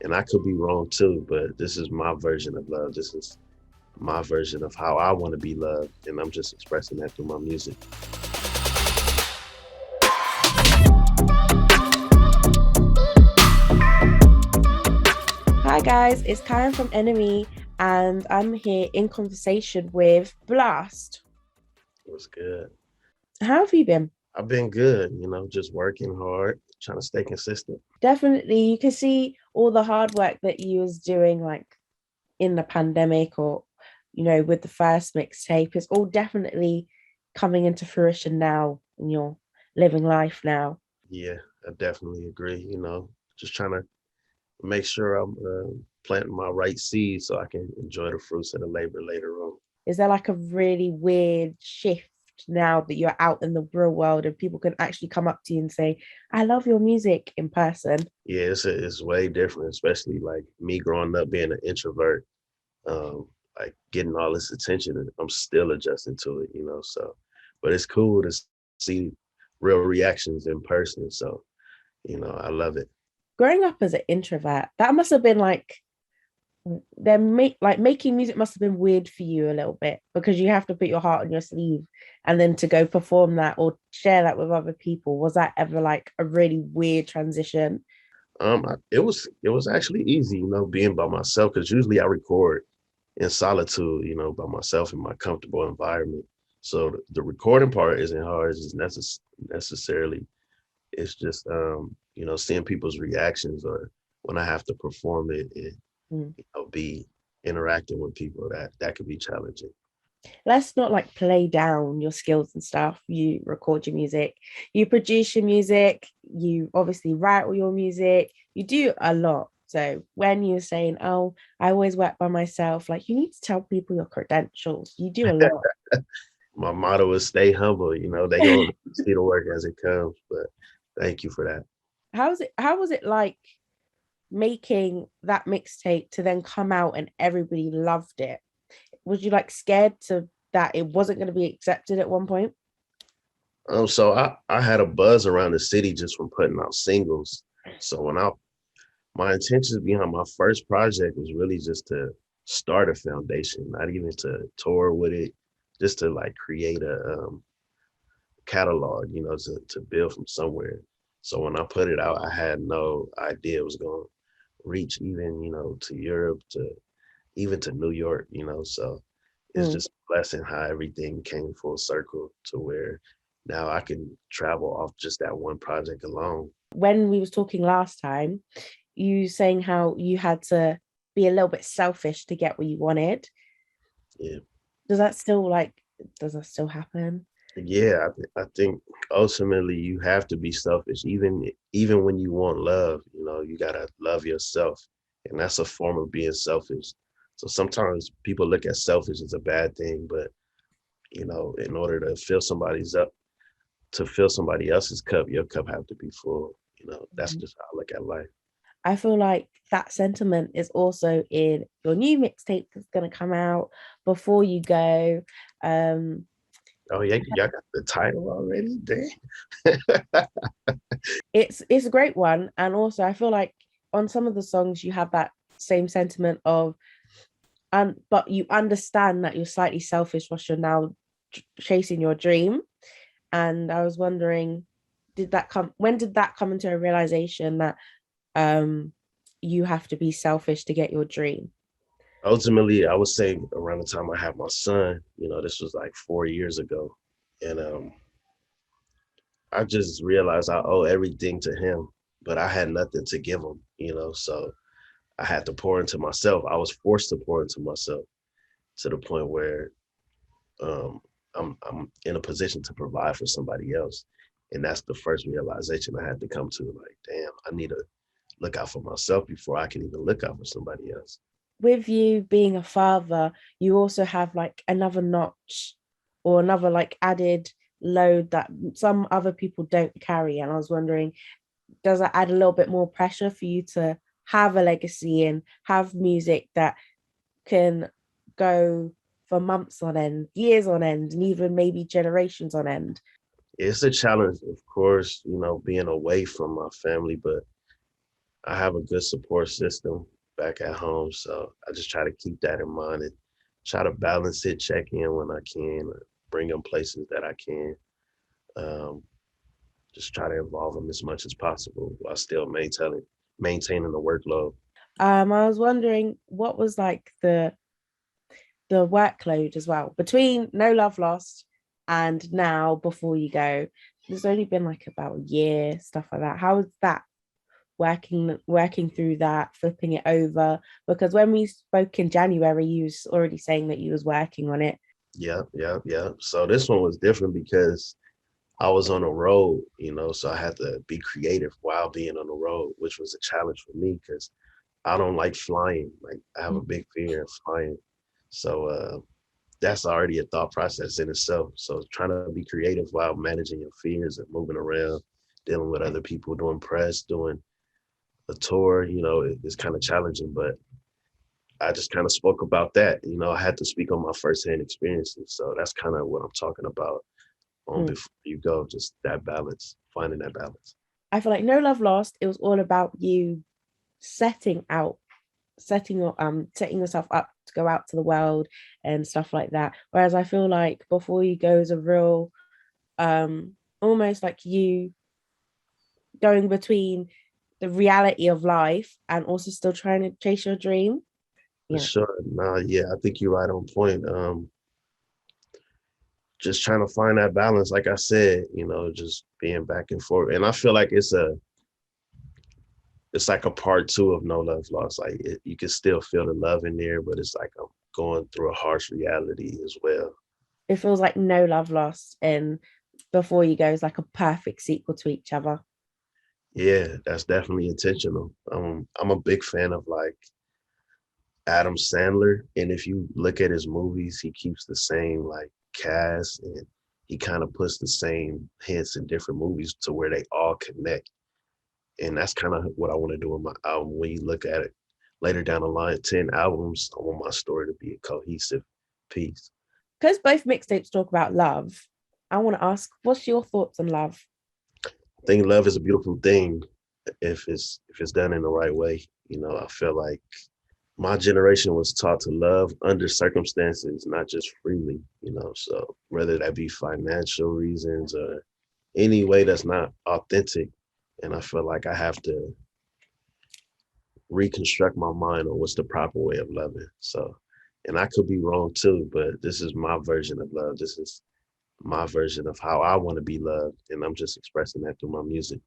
And I could be wrong too, but this is my version of love. This is my version of how I want to be loved. And I'm just expressing that through my music. Hi guys, it's Karen from Enemy, and I'm here in conversation with Blxst. It was good. How have you been? I've been good, just working hard, trying to stay consistent. Definitely, you can see all the hard work that you was doing, like in the pandemic, or with the first mixtape. It's all definitely coming into fruition now, and you're living life now. Yeah, I definitely agree. Just trying to make sure I'm planting my right seeds so I can enjoy the fruits of the labor later on. Is there like a really weird shift now that you're out in the real world and people can actually come up to you and say, I love your music in person? Yeah, it's way different, especially like me growing up being an introvert, um, like getting all this attention, and I'm still adjusting to it. So, but it's cool to see real reactions in person. So, I love it. Growing up as an introvert, that must have been like making music must have been weird for you a little bit because you have to put your heart on your sleeve and then to go perform that or share that with other people. Was that ever like a really weird transition? It was actually easy, being by myself because usually I record in solitude, by myself in my comfortable environment. So the recording part isn't hard. It's just necessarily. It's just seeing people's reactions or when I have to perform it and Mm. be interacting with people that could be challenging. Let's not like play down your skills and stuff. You record your music, you produce your music, you obviously write all your music, you do a lot. So when you're saying, oh, I always work by myself, like you need to tell people your credentials. You do a lot. My motto is stay humble. They gonna see the work as it comes. But thank you for that. How was it like making that mixtape to then come out and everybody loved it? Was you like scared to that it wasn't going to be accepted at one point? So I had a buzz around the city just from putting out singles. So my intentions behind my first project was really just to start a foundation, not even to tour with it, just to like create a catalog, to build from somewhere. So when I put it out, I had no idea it was going to reach even, to Europe, to even to New York, So it's Mm. just a blessing how everything came full circle to where now I can travel off just that one project alone. When we was talking last time, you saying how you had to be a little bit selfish to get what you wanted. Yeah. Does that still like does that still happen? Yeah, I think ultimately you have to be selfish, even when you want love. You gotta love yourself, and that's a form of being selfish. So sometimes people look at selfish as a bad thing, but in order to fill somebody else's cup, your cup have to be full. That's Mhm. just how I look at life. I feel like that sentiment is also in your new mixtape that's going to come out before you go. Um, Oh yeah, y'all got the title already? Dang. it's a great one, and also I feel like on some of the songs you have that same sentiment of, and but you understand that you're slightly selfish whilst you're now chasing your dream. And I was wondering, did that come into a realization that um you have to be selfish to get your dream? Ultimately, I would say around the time I had my son, this was like 4 years ago. And I just realized I owe everything to him, but I had nothing to give him, so I had to pour into myself. I was forced to pour into myself to the point where um, I'm in a position to provide for somebody else. And that's the first realization I had to come to. Like, damn, I need to look out for myself before I can even look out for somebody else. With you being a father, you also have like another notch or another like added load that some other people don't carry. And I was wondering, does that add a little bit more pressure for you to have a legacy and have music that can go for months on end, years on end, and even maybe generations on end? It's a challenge, of course, being away from my family, but I have a good support system back at home, so I just try to keep that in mind and try to balance it, check in when I can, bring them places that I can. Um, just try to involve them as much as possible while still maintaining the workload. I was wondering what was like the workload as well between No Love Lost and now Before You Go. There's only been like about a year, stuff like that. How is that working through that, flipping it over? Because when we spoke in January, you was already saying that you was working on it. Yeah, yeah, yeah. So this one was different because I was on the road, so I had to be creative while being on the road, which was a challenge for me because I don't like flying. Like I have a big fear of flying. So that's already a thought process in itself. So trying to be creative while managing your fears and moving around, dealing with other people, doing press, doing a tour, it's kind of challenging, but I just kind of spoke about that. I had to speak on my firsthand experiences. So that's kind of what I'm talking about on Mm. Before You Go, just that balance, finding that balance. I feel like No Love Lost, it was all about you setting out, setting yourself up to go out to the world and stuff like that. Whereas I feel like Before You Go is a real almost like you going between the reality of life and also still trying to chase your dream. For Yeah. sure. Nah, yeah, I think you're right on point. Just trying to find that balance, like I said, just being back and forth. And I feel like it's like a part two of No Love Lost. Like you can still feel the love in there, but it's like I'm going through a harsh reality as well. It feels like No Love Lost and Before You Go is like a perfect sequel to each other. Yeah, that's definitely intentional. I'm a big fan of like Adam Sandler, and if you look at his movies, he keeps the same like cast, and he kind of puts the same hints in different movies to where they all connect. And that's kind of what I want to do in my album. When you look at it later down the line, 10 albums, I want my story to be a cohesive piece. Because both mixtapes talk about love, I want to ask, what's your thoughts on love? I think love is a beautiful thing if it's done in the right way. I feel like my generation was taught to love under circumstances, not just freely, so whether that be financial reasons or any way that's not authentic. And I feel like I have to reconstruct my mind on what's the proper way of loving. So, and I could be wrong too, but this is my version of love. This is my version of how I want to be loved. And I'm just expressing that through my music.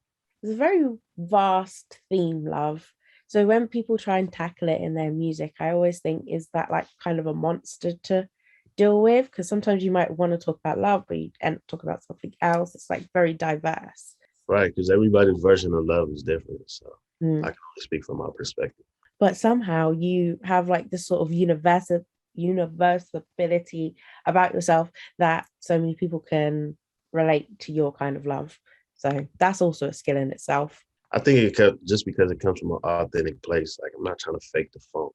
It's a very vast theme, love. So when people try and tackle it in their music, I always think, is that like kind of a monster to deal with? Because sometimes you might want to talk about love, but you end up talking about something else. It's like very diverse. Right. Because everybody's version of love is different. So I Mm. can only speak from my perspective. But somehow you have like this sort of universality about yourself that so many people can relate to your kind of love. So that's also a skill in itself. I think just because it comes from an authentic place. Like I'm not trying to fake the funk.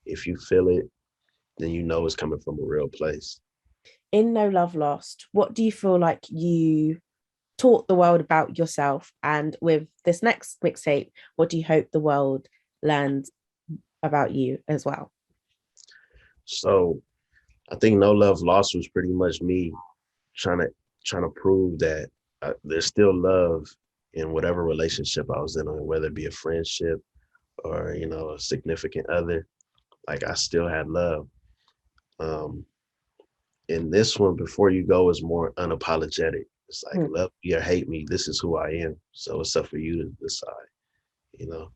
If you feel it, then you know it's coming from a real place. In No Love Lost, what do you feel like you taught the world about yourself? And with this next mixtape, what do you hope the world learns about you as well? So I think No Love Lost was pretty much me trying to trying to prove that there's still love in whatever relationship I was in, whether it be a friendship or a significant other. Like I still had love. Um, and this one, Before You Go, is more unapologetic. It's like Hmm. love me or hate me. This is who I am. So it's up for you to decide. You know.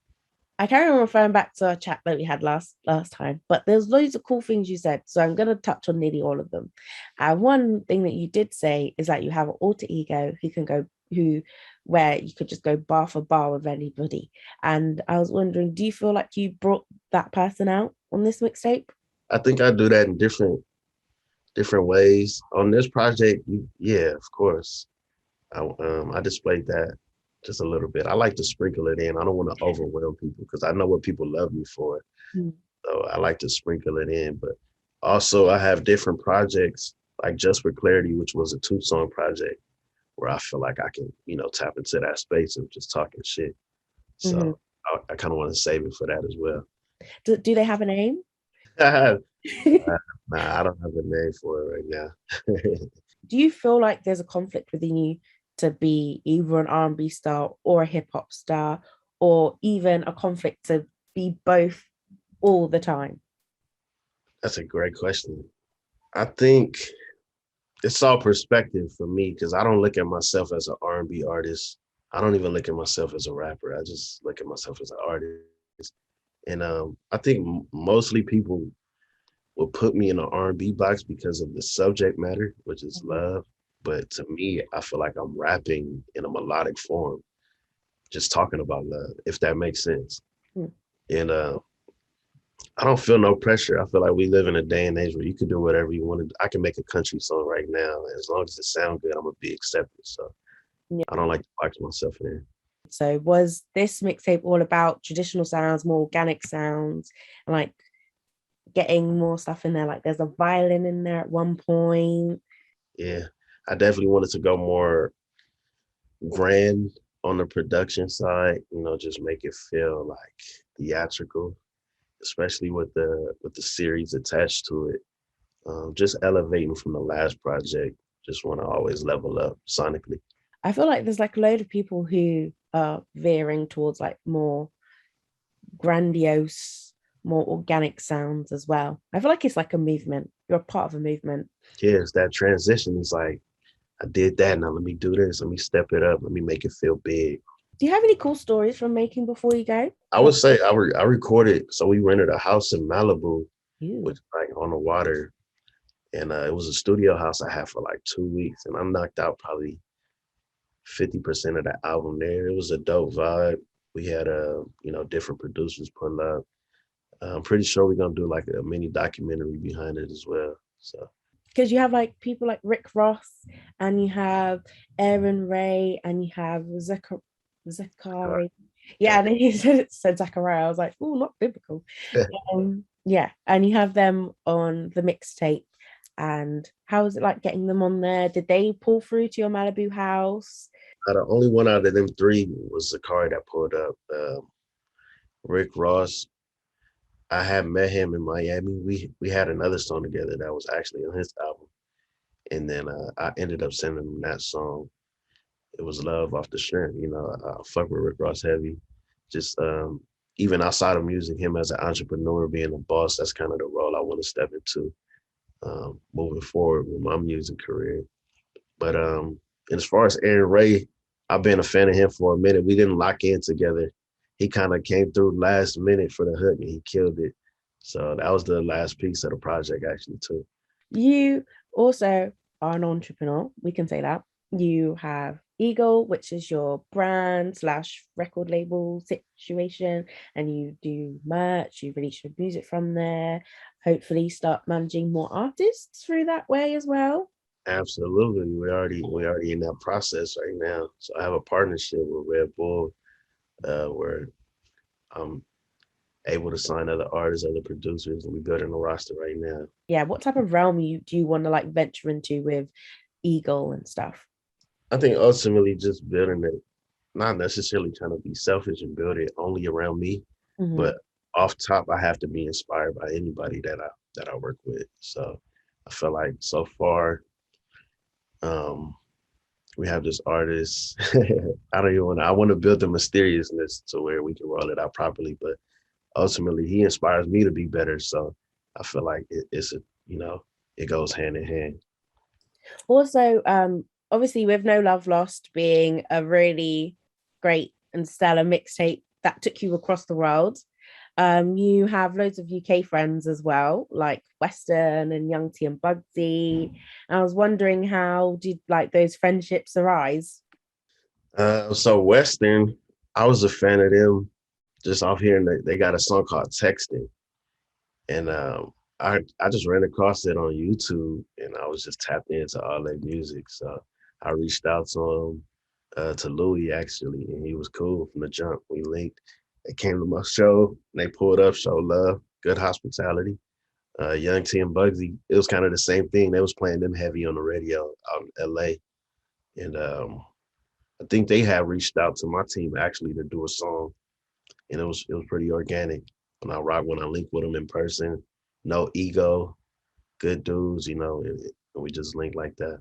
I carry on referring back to a chat that we had last time, but there's loads of cool things you said, so I'm gonna touch on nearly all of them. One thing that you did say is that you have an alter ego who can go who where you could just go bar for bar with anybody. And I was wondering, do you feel like you brought that person out on this mixtape? I think I do that in different ways. On this project, yeah, of course. I displayed that just a little bit. I like to sprinkle it in. I don't want to overwhelm people because I know what people love me for. Mm. So I like to sprinkle it in. But also I have different projects like Just for Clarity, which was a 2-song project where I feel like I can, tap into that space of just talking shit. Mhm. So I kind of want to save it for that as well. Do they have a name? Nah, I don't have a name for it right now. Do you feel like there's a conflict within you to be either an R&B star or a hip hop star, or even a conflict to be both all the time? That's a great question. I think it's all perspective for me because I don't look at myself as an R&B artist. I don't even look at myself as a rapper. I just look at myself as an artist. And I think mostly people will put me in an R&B box because of the subject matter, which is Mhm. love. But to me, I feel like I'm rapping in a melodic form, just talking about love, if that makes sense. Hmm. And I don't feel no pressure. I feel like we live in a day and age where you can do whatever you want to do. I can make a country song right now. As long as it sounds good, I'm gonna be accepted. So Yeah. I don't like to box myself in. So was this mixtape all about traditional sounds, more organic sounds, and like getting more stuff in there? Like there's a violin in there at one point. Yeah. I definitely wanted to go more grand on the production side, just make it feel like theatrical, especially with the series attached to it. Just elevating from the last project. Just want to always level up sonically. I feel like there's like a load of people who are veering towards like more grandiose, more organic sounds as well. I feel like it's like a movement. You're a part of a movement. Yeah, it's that transition. It's like I did that. Now let me do this. Let me step it up. Let me make it feel big. Do you have any cool stories from making before you go? I would say I recorded. So we rented a house in Malibu, You. which like on the water, and it was a studio house I had for like 2 weeks, and I knocked out probably 50% of the album there. It was a dope vibe. We had different producers pull up. I'm pretty sure we're gonna do like a mini documentary behind it as well. So Because you have like people like Rick Ross and you have Aaron Ray and you have Zachary. Yeah, yeah, and then he said Zachariah. I was like, oh, not biblical. Yeah, and you have them on the mixtape. And how was it like getting them on there? Did they pull through to your Malibu house? the only one out of them three was Zakari that pulled up. Rick Ross, I had met him in Miami. We had another song together that was actually on his album, and then I ended up sending him that song. It was Love Off the Strength. I fuck with Rick Ross heavy. Just even outside of music, him as an entrepreneur, being a boss, that's kind of the role I want to step into moving forward with my music career. But and as far as Aaron Ray, I've been a fan of him for a minute. We didn't lock in together. He kind of came through last minute for the hook and he killed it. So that was the last piece of the project actually too. You also are an entrepreneur. We can say that. You have Eagle, which is your brand slash record label situation, and you do merch, you release your music from there. Hopefully, start managing more artists through that way as well. Absolutely. We already in that process right now. So I have a partnership with Red Bull where I'm able to sign other artists, other producers, and we're building a roster right now. Yeah, what type of realm do you want to like venture into with Eagle and stuff? I think ultimately just building it, not necessarily trying to be selfish and build it only around me, Mhm. but off top, I have to be inspired by anybody that I work with. So I feel like so far, um, we have this artist. I don't even want to. I want to build the mysteriousness to where we can roll it out properly, but ultimately, he inspires me to be better. So I feel like it goes hand in hand. Also, obviously, with No Love Lost being a really great and stellar mixtape that took you across the world, you have loads of UK friends as well, like Western and Young T and Bugsy. And I was wondering how did like those friendships arise? So Western, I was a fan of them just off hearing that they got a song called Texting. And I just ran across it on YouTube and I was just tapped into all their music. So I reached out to him, to Louis actually, and he was cool from the jump. We linked. They came to my show, and they pulled up, showed love, good hospitality. Young T and Bugsy, it was kind of the same thing. They was playing them heavy on the radio out in LA. And I think they had reached out to my team actually to do a song. and it was pretty organic. When I link with them in person, no ego, good dudes, and we just link like that.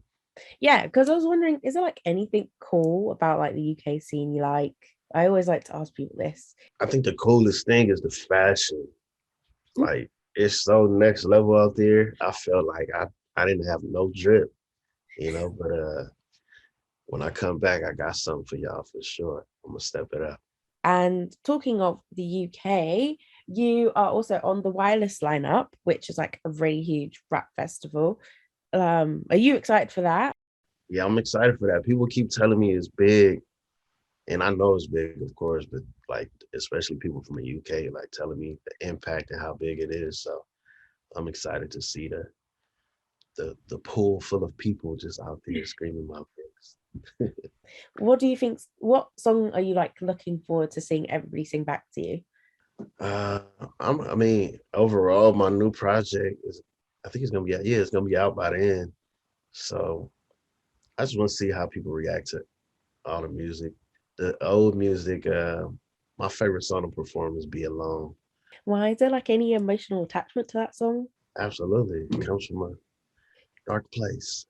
Yeah, because I was wondering, is there like anything cool about like the UK scene you like? I always like to ask people this. I think the coolest thing is the fashion. Like it's so next level out there. I felt like I didn't have no drip, but when I come back, I got something for y'all for sure. I'm gonna step it up. And talking of the UK, you are also on the Wireless lineup, which is like a really huge rap festival. Are you excited for that? Yeah, I'm excited for that. People keep telling me it's big, and I know it's big, of course, but like especially people from the UK, like telling me the impact and how big it is. So I'm excited to see the pool full of people just out there screaming my face. What do you think? What song are you like looking forward to seeing everybody sing back to you? Uh, I mean, overall, my new project is, I think it's gonna be, yeah, it's gonna be out by the end. So I just want to see how people react to all the music, the old music. My favorite song to perform is "Be Alone." Why is there like any emotional attachment to that song? Absolutely, it comes from a dark place.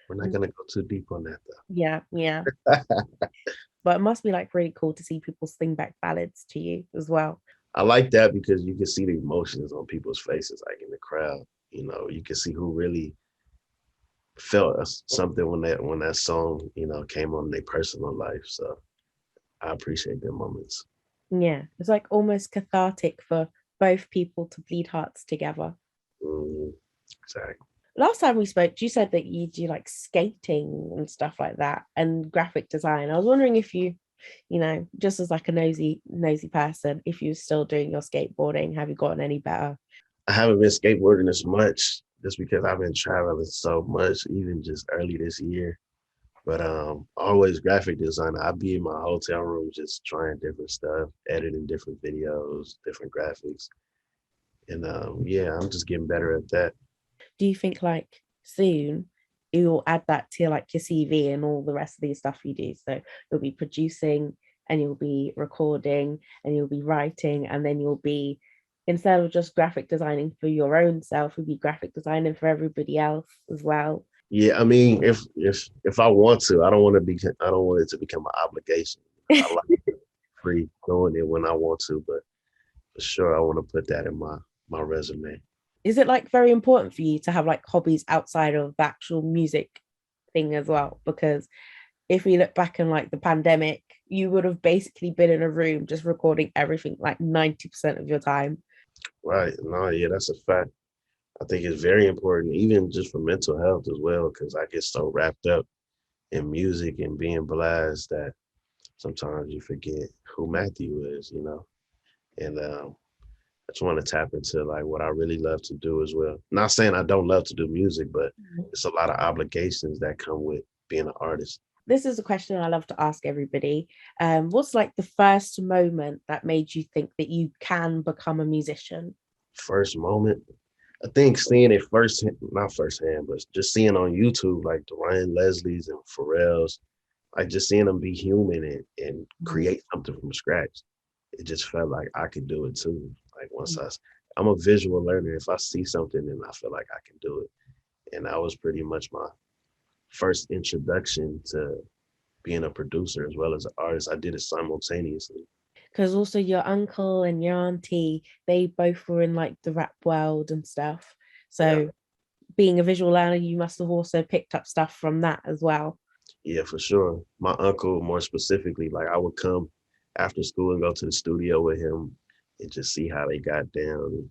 We're not Mm, gonna go too deep on that yeah, yeah. though. But it must be like really cool to see people sing back ballads to you as well. I like that because you can see the emotions on people's faces, like in the crowd. You can see who really felt something when that song came on their personal life. So I appreciate them moments. Yeah, it's like almost cathartic for both people to bleed hearts together. Mhm. Exactly. Last time we spoke, you said that you do like skating and stuff like that and graphic design. I was wondering if just as like a nosy person, if you're still doing your skateboarding, have you gotten any better? I haven't been skateboarding as much just because I've been traveling so much, even just early this year. But always graphic designer. I'd be in my hotel room just trying different stuff, editing different videos, different graphics. And yeah, I'm just getting better at that. Do you think like soon you'll add that to like your CV and all the rest of the stuff you do? So you'll be producing and you'll be recording and you'll be writing and then you'll be instead of just graphic designing for your own self, you'll be graphic designing for everybody else as well. Yeah, I mean, if I want to, I don't want it to become an obligation. I like free doing it when I want to, but for sure I want to put that in my resume. Is it like very important for you to have like hobbies outside of the actual music thing as well? Because if we look back in like the pandemic, you would have basically been in a room just recording everything like 90% of your time. Right. No, yeah, that's a fact. I think it's very important, even just for mental health as well, because I get so wrapped up in music and being blessed that sometimes you forget who Matthew is. And I just want to tap into like what I really love to do as well. Not saying I don't love to do music, but it's a lot of obligations that come with being an artist. This is a question I love to ask everybody. What's like the first moment that made you think that you can become a musician? First moment, I think seeing it first, not firsthand, but just seeing on YouTube like the Ryan Leslie's and Pharrell's, like just seeing them be human and create something from scratch. It just felt like I could do it too. Like I'm a visual learner. If I see something, then I feel like I can do it. And that was pretty much my first introduction to being a producer as well as an artist. I did it simultaneously. Because also your uncle and your auntie, they both were in like the rap world and stuff. Yeah, So being a visual learner, you must have also picked up stuff from that as well. yeah, for sure. My uncle, more specifically, like I would come after school and go to the studio with him and just see how they got down.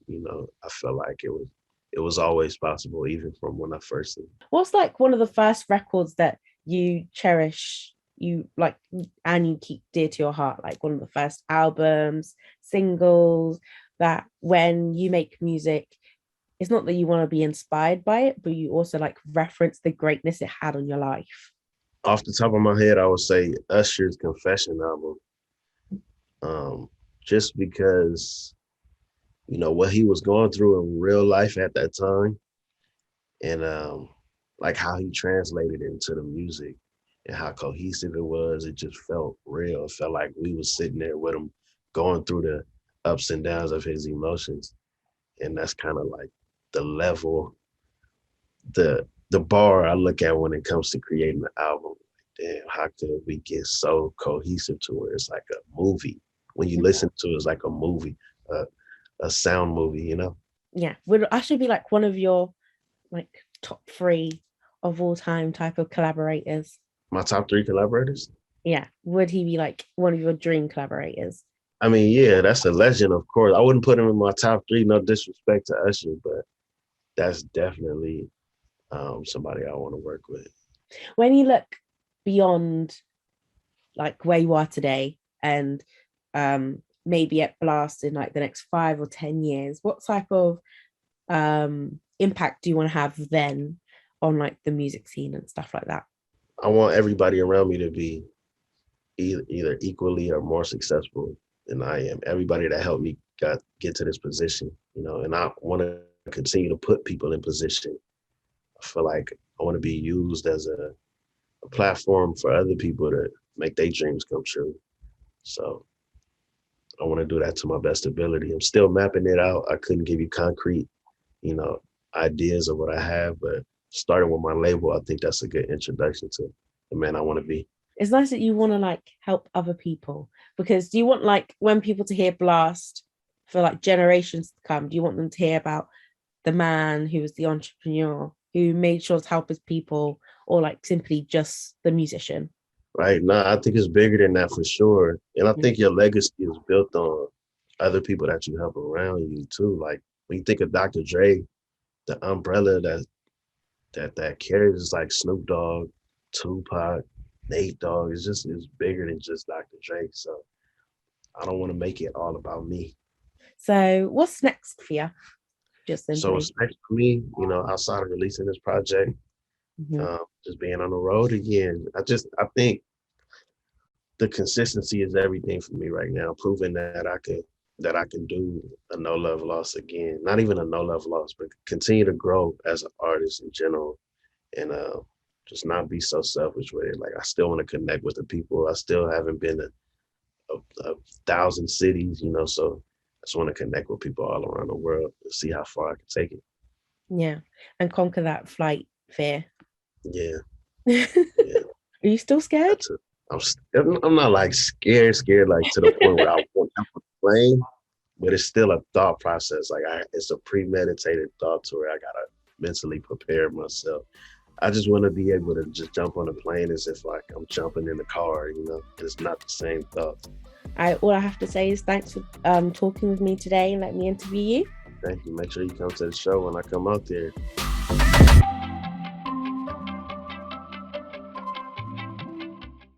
I felt like it was always possible, even from when I first seen. What's like one of the first records that you cherish, you like, and you keep dear to your heart? Like one of the first albums, singles that when you make music, it's not that you want to be inspired by it, but you also like reference the greatness it had on your life. Off the top of my head, I would say Usher's Confession album. Um, just because what he was going through in real life at that time, and like how he translated it into the music and how cohesive it was. It just felt real. It felt like we was sitting there with him going through the ups and downs of his emotions. And that's kind of like the level, the bar I look at when it comes to creating an album. Damn, how could we get so cohesive to where it's like a movie? When you listen to it, it's like a movie, uh, a sound movie, you know? Yeah, would actually be like one of your like top three of all time type of collaborators? My top three collaborators. Yeah, would he be like one of your dream collaborators? I mean, yeah, that's a legend, of course. I wouldn't put him in my top three, no disrespect to Usher, but that's definitely somebody I want to work with. When you look beyond like where you are today and maybe at Blxst in like the next 5 or 10 years, what type of impact do you want to have then on like the music scene and stuff like that? I want everybody around me to be either equally or more successful than I am. Everybody that helped me get to this position, and I want to continue to put people in position. I feel like I want to be used as a platform for other people to make their dreams come true. So I want to do that to my best ability. I'm still mapping it out. I couldn't give you concrete, you know, ideas of what I have, but starting with my label, I think that's a good introduction to the man I want to be. It's nice that you want to like help other people, because do you want like when people to hear Blxst for like generations to come, do you want them to hear about the man who was the entrepreneur who made sure to help his people, or like simply just the musician? Right now, I think it's bigger than that for sure. And I Mm. think your legacy is built on other people that you help around you too. Like when you think of Dr. Dre, the umbrella that carries is like Snoop Dogg, Tupac, Nate Dogg. It's bigger than just Dr. Dre. So I don't want to make it all about me. So what's next for you? Just So it's simply. next for me, outside of releasing this project, Mhm. just being on the road again. I think the consistency is everything for me right now. Proving that I can do a no love loss again. Not even a no love loss, but continue to grow as an artist in general, and just not be so selfish with it. Like I still want to connect with the people. I still haven't been a thousand cities, so I just want to connect with people all around the world and see how far I can take it. Yeah, and conquer that flight fear. Yeah, Are yeah. you still scared? That's it. I'm not like scared like to the point where I won't jump on the plane, but it's still a thought process. Like it's a premeditated thought to where I gotta mentally prepare myself. I just want to be able to just jump on a plane as if like I'm jumping in the car. It's not the same thought. All I have to say is thanks for talking with me today and let me interview you. Thank you. Make sure you come to the show when I come out there.